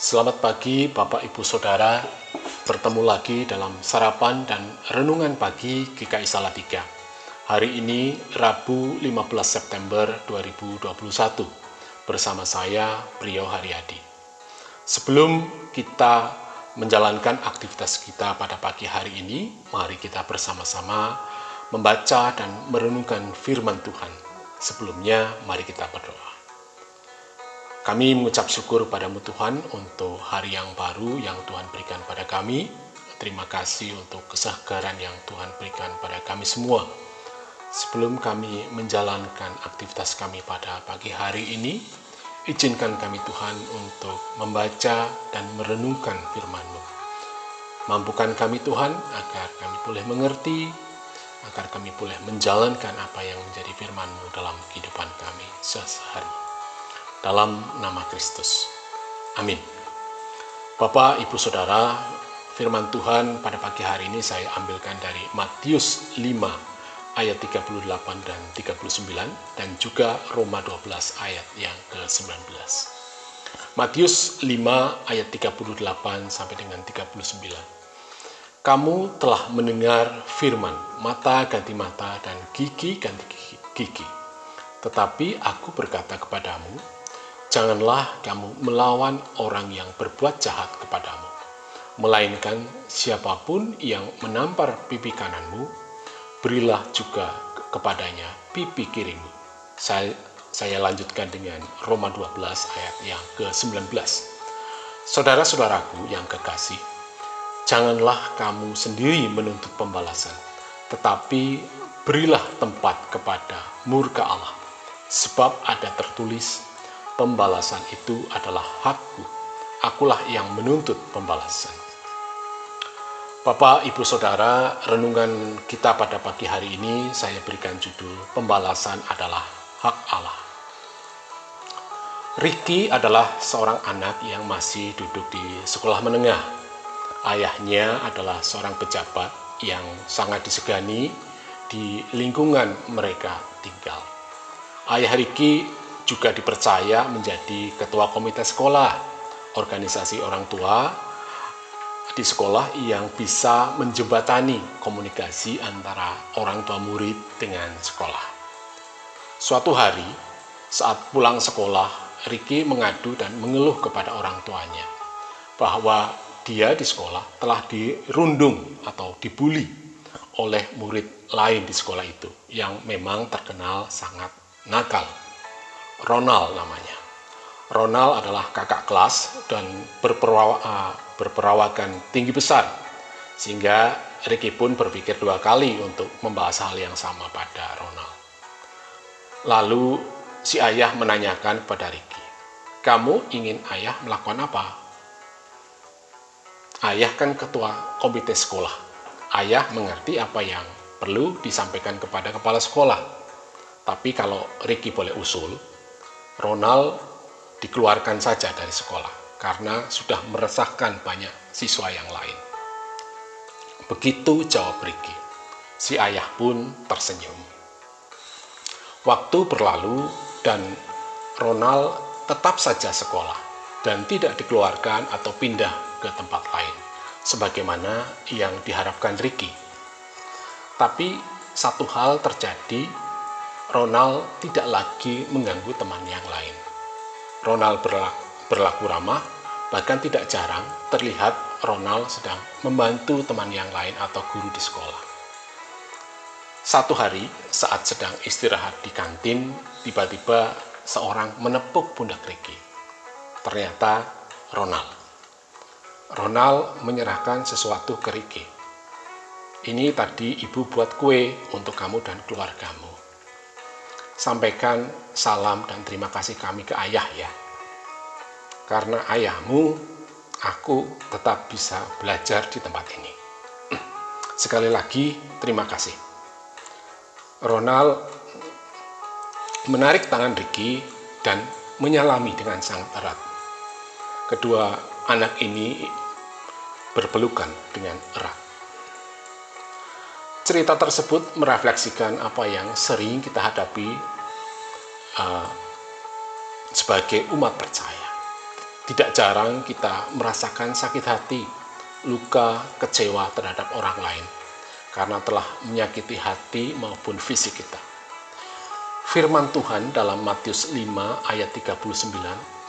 Selamat pagi Bapak Ibu Saudara, bertemu lagi dalam sarapan dan renungan pagi GKI Salatiga. Hari ini Rabu 15 September 2021 bersama saya Priyo Haryadi. Sebelum kita menjalankan aktivitas kita pada pagi hari ini, mari kita bersama-sama membaca dan merenungkan firman Tuhan. Sebelumnya mari kita berdoa. Kami mengucap syukur padamu Tuhan untuk hari yang baru yang Tuhan berikan pada kami. Terima kasih untuk kesegaran yang Tuhan berikan pada kami semua. Sebelum kami menjalankan aktivitas kami pada pagi hari ini, izinkan kami Tuhan untuk membaca dan merenungkan firman-Mu. Mampukan kami Tuhan agar kami boleh mengerti, agar kami boleh menjalankan apa yang menjadi firman-Mu dalam kehidupan kami sehari-hari. Dalam nama Kristus. Amin. Bapak, Ibu, Saudara, firman Tuhan pada pagi hari ini saya ambilkan dari Matius 5 ayat 38 dan 39 dan juga Roma 12 ayat yang ke-19. Matius 5 ayat 38 sampai dengan 39. Kamu telah mendengar firman, mata ganti mata dan gigi ganti gigi. Tetapi aku berkata kepadamu, janganlah kamu melawan orang yang berbuat jahat kepadamu, melainkan siapapun yang menampar pipi kananmu, berilah juga kepadanya pipi kirimu. Saya lanjutkan dengan Roma 12 ayat yang ke-19. Saudara-saudaraku yang kekasih, janganlah kamu sendiri menuntut pembalasan, tetapi berilah tempat kepada murka Allah, sebab ada tertulis, pembalasan itu adalah hakku, akulah yang menuntut pembalasan. Bapak, Ibu, Saudara, renungan kita pada pagi hari ini saya berikan judul Pembalasan adalah Hak Allah. Ricky adalah seorang anak yang masih duduk di sekolah menengah. Ayahnya adalah seorang pejabat yang sangat disegani di lingkungan mereka tinggal. Ayah Ricky juga dipercaya menjadi ketua komite sekolah, organisasi orang tua di sekolah yang bisa menjembatani komunikasi antara orang tua murid dengan sekolah. Suatu hari, saat pulang sekolah, Ricky mengadu dan mengeluh kepada orang tuanya bahwa dia di sekolah telah dirundung atau dibuli oleh murid lain di sekolah itu yang memang terkenal sangat nakal. Ronald namanya. Ronald adalah kakak kelas dan berperawakan tinggi besar, sehingga Ricky pun berpikir dua kali untuk membahas hal yang sama pada Ronald. Lalu si ayah menanyakan kepada Ricky, kamu ingin ayah melakukan apa? Ayah kan ketua komite sekolah. Ayah mengerti apa yang perlu disampaikan kepada kepala sekolah. Tapi kalau Ricky boleh usul, Ronald dikeluarkan saja dari sekolah karena sudah meresahkan banyak siswa yang lain. Begitu jawab Ricky. Si ayah pun tersenyum. Waktu berlalu dan Ronald tetap saja sekolah dan tidak dikeluarkan atau pindah ke tempat lain sebagaimana yang diharapkan Ricky. Tapi satu hal terjadi. Ronald tidak lagi mengganggu teman yang lain. Ronald berlaku ramah, bahkan tidak jarang terlihat Ronald sedang membantu teman yang lain atau guru di sekolah. Satu hari, saat sedang istirahat di kantin, tiba-tiba seorang menepuk pundak Ricky. Ternyata Ronald. Ronald menyerahkan sesuatu ke Ricky. Ini tadi ibu buat kue untuk kamu dan keluargamu. Sampaikan salam dan terima kasih kami ke ayah ya. Karena ayahmu, aku tetap bisa belajar di tempat ini. Sekali lagi, terima kasih. Ronald menarik tangan Ricky dan menyalami dengan sangat erat. Kedua anak ini berpelukan dengan erat. Cerita tersebut merefleksikan apa yang sering kita hadapi sebagai umat percaya. Tidak jarang kita merasakan sakit hati, luka, kecewa terhadap orang lain, karena telah menyakiti hati maupun fisik kita. Firman Tuhan dalam Matius 5 ayat 39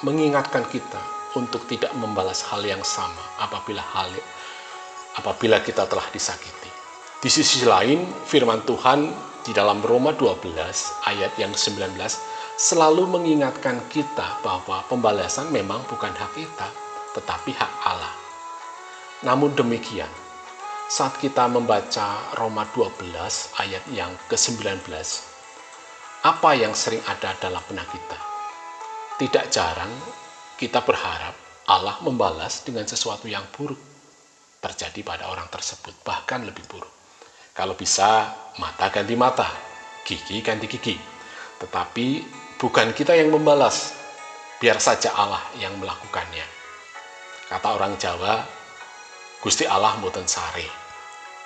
mengingatkan kita untuk tidak membalas hal yang sama apabila kita telah disakiti. Di sisi lain, firman Tuhan di dalam Roma 12 ayat yang 19 selalu mengingatkan kita bahwa pembalasan memang bukan hak kita, tetapi hak Allah. Namun demikian, saat kita membaca Roma 12 ayat yang ke-19, apa yang sering ada dalam benak kita? Tidak jarang kita berharap Allah membalas dengan sesuatu yang buruk terjadi pada orang tersebut, bahkan lebih buruk. Kalau bisa, mata ganti mata, gigi ganti gigi. Tetapi bukan kita yang membalas, biar saja Allah yang melakukannya. Kata orang Jawa, Gusti Allah mboten sare.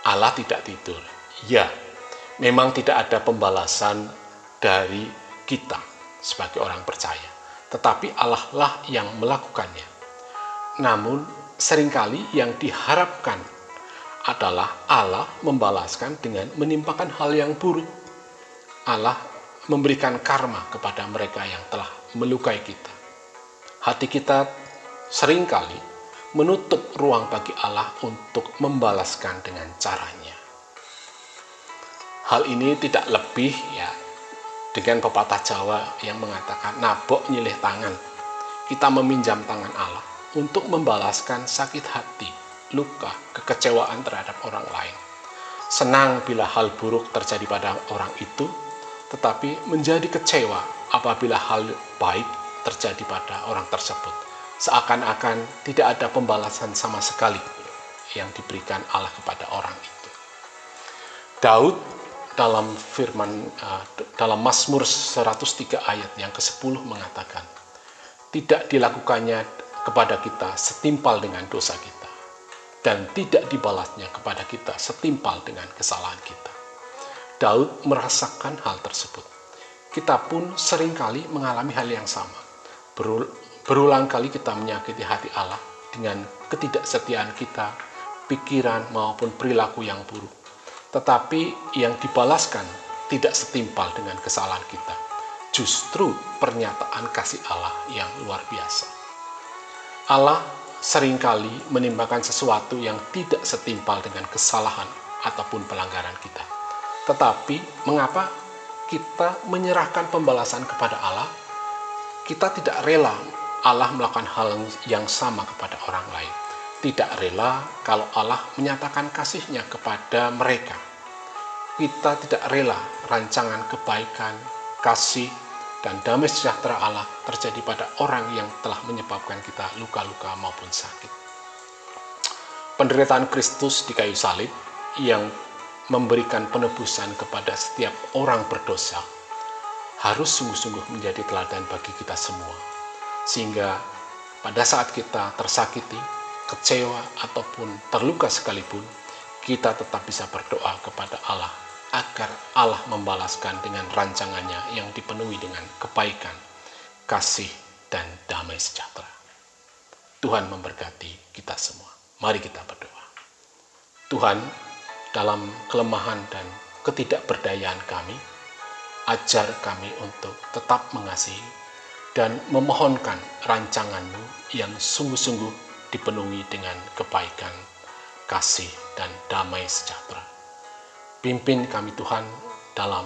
Allah tidak tidur. Ya, memang tidak ada pembalasan dari kita sebagai orang percaya. Tetapi Allah lah yang melakukannya. Namun, seringkali yang diharapkan adalah Allah membalaskan dengan menimpakan hal yang buruk. Allah memberikan karma kepada mereka yang telah melukai kita. Hati kita seringkali menutup ruang bagi Allah untuk membalaskan dengan caranya. Hal ini tidak lebih dengan pepatah Jawa yang mengatakan nabok nyilih tangan. Kita meminjam tangan Allah untuk membalaskan sakit hati, luka, kekecewaan terhadap orang lain. Senang bila hal buruk terjadi pada orang itu, tetapi menjadi kecewa apabila hal baik terjadi pada orang tersebut. Seakan-akan tidak ada pembalasan sama sekali yang diberikan Allah kepada orang itu. Daud dalam dalam Mazmur 103 ayat yang ke-10 mengatakan, tidak dilakukannya kepada kita setimpal dengan dosa kita, dan tidak dibalasnya kepada kita setimpal dengan kesalahan kita. Daud merasakan hal tersebut. Kita pun seringkali mengalami hal yang sama. Berulang kali kita menyakiti hati Allah dengan ketidaksetiaan kita, pikiran maupun perilaku yang buruk. Tetapi yang dibalaskan tidak setimpal dengan kesalahan kita. Justru pernyataan kasih Allah yang luar biasa. Allah seringkali menimpakan sesuatu yang tidak setimpal dengan kesalahan ataupun pelanggaran kita. Tetapi mengapa kita menyerahkan pembalasan kepada Allah? Kita tidak rela Allah melakukan hal yang sama kepada orang lain. Tidak rela kalau Allah menyatakan kasih-Nya kepada mereka. Kita tidak rela rancangan kebaikan, kasih, dan damai sejahtera Allah terjadi pada orang yang telah menyebabkan kita luka-luka maupun sakit. Penderitaan Kristus di kayu salib yang memberikan penebusan kepada setiap orang berdosa harus sungguh-sungguh menjadi teladan bagi kita semua. Sehingga pada saat kita tersakiti, kecewa, ataupun terluka sekalipun, kita tetap bisa berdoa kepada Allah agar Allah membalaskan dengan rancangannya yang dipenuhi dengan kebaikan, kasih, dan damai sejahtera. Tuhan memberkati kita semua. Mari kita berdoa. Tuhan, dalam kelemahan dan ketidakberdayaan kami, ajar kami untuk tetap mengasihi dan memohonkan rancangan-Mu yang sungguh-sungguh dipenuhi dengan kebaikan, kasih, dan damai sejahtera. Pimpin kami Tuhan dalam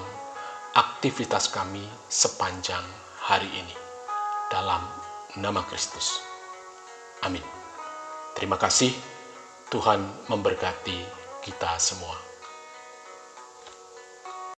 aktivitas kami sepanjang hari ini. Dalam nama Kristus. Amin. Terima kasih. Tuhan memberkati kita semua.